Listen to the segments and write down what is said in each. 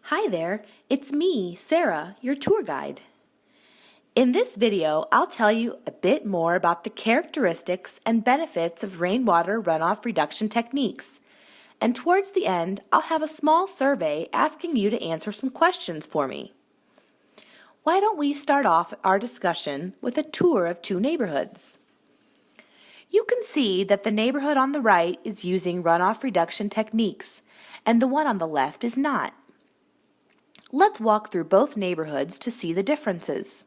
Hi there, it's me, Sarah, your tour guide. In this video, I'll tell you a bit more about the characteristics and benefits of rainwater runoff reduction techniques. And towards the end, I'll have a small survey asking you to answer some questions for me. Why don't we start off our discussion with a tour of two neighborhoods? You can see that the neighborhood on the right is using runoff reduction techniques, and the one on the left is not. Let's walk through both neighborhoods to see the differences.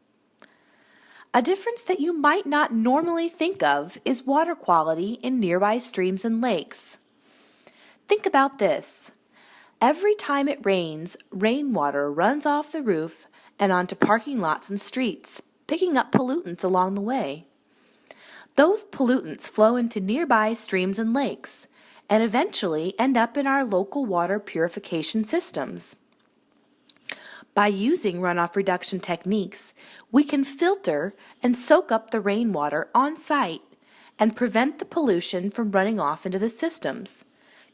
A difference that you might not normally think of is water quality in nearby streams and lakes. Think about this. Every time it rains, rainwater runs off the roof and onto parking lots and streets, picking up pollutants along the way. Those pollutants flow into nearby streams and lakes and eventually end up in our local water purification systems. By using runoff reduction techniques, we can filter and soak up the rainwater on site and prevent the pollution from running off into the systems,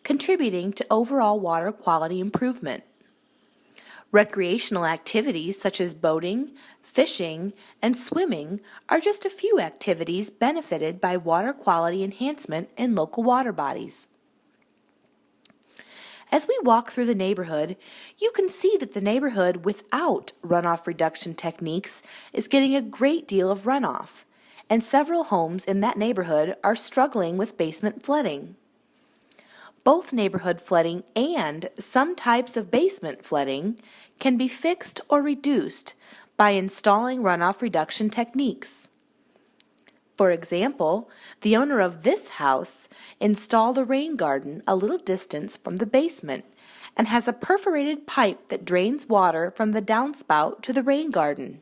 contributing to overall water quality improvement. Recreational activities such as boating, fishing, and swimming are just a few activities benefited by water quality enhancement in local water bodies. As we walk through the neighborhood, you can see that the neighborhood without runoff reduction techniques is getting a great deal of runoff, and several homes in that neighborhood are struggling with basement flooding. Both neighborhood flooding and some types of basement flooding can be fixed or reduced by installing runoff reduction techniques. For example, the owner of this house installed a rain garden a little distance from the basement and has a perforated pipe that drains water from the downspout to the rain garden.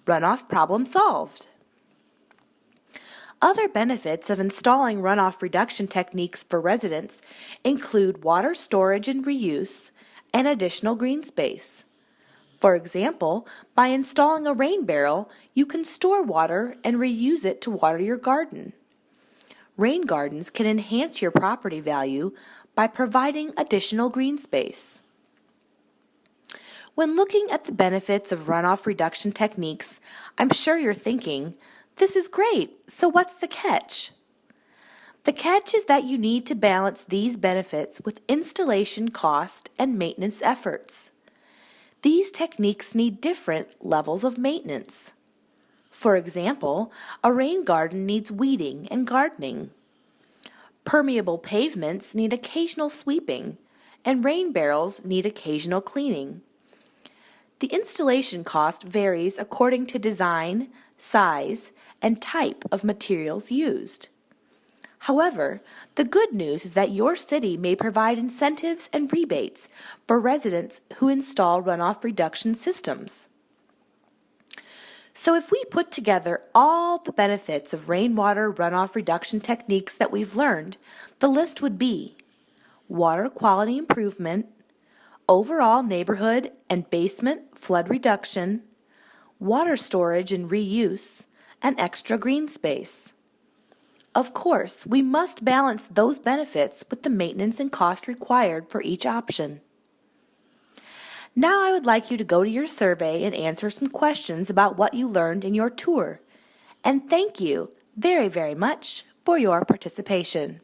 Runoff problem solved. Other benefits of installing runoff reduction techniques for residents include water storage and reuse and additional green space. For example, by installing a rain barrel, you can store water and reuse it to water your garden. Rain gardens can enhance your property value by providing additional green space. When looking at the benefits of runoff reduction techniques, I'm sure you're thinking, this is great, so what's the catch? The catch is that you need to balance these benefits with installation cost and maintenance efforts. These techniques need different levels of maintenance. For example, a rain garden needs weeding and gardening. Permeable pavements need occasional sweeping, and rain barrels need occasional cleaning. The installation cost varies according to design, size, and type of materials used. However, the good news is that your city may provide incentives and rebates for residents who install runoff reduction systems. So if we put together all the benefits of rainwater runoff reduction techniques that we've learned, the list would be water quality improvement, overall neighborhood and basement flood reduction, water storage and reuse, and extra green space. Of course, we must balance those benefits with the maintenance and cost required for each option. Now I would like you to go to your survey and answer some questions about what you learned in your tour. And thank you very, very much for your participation.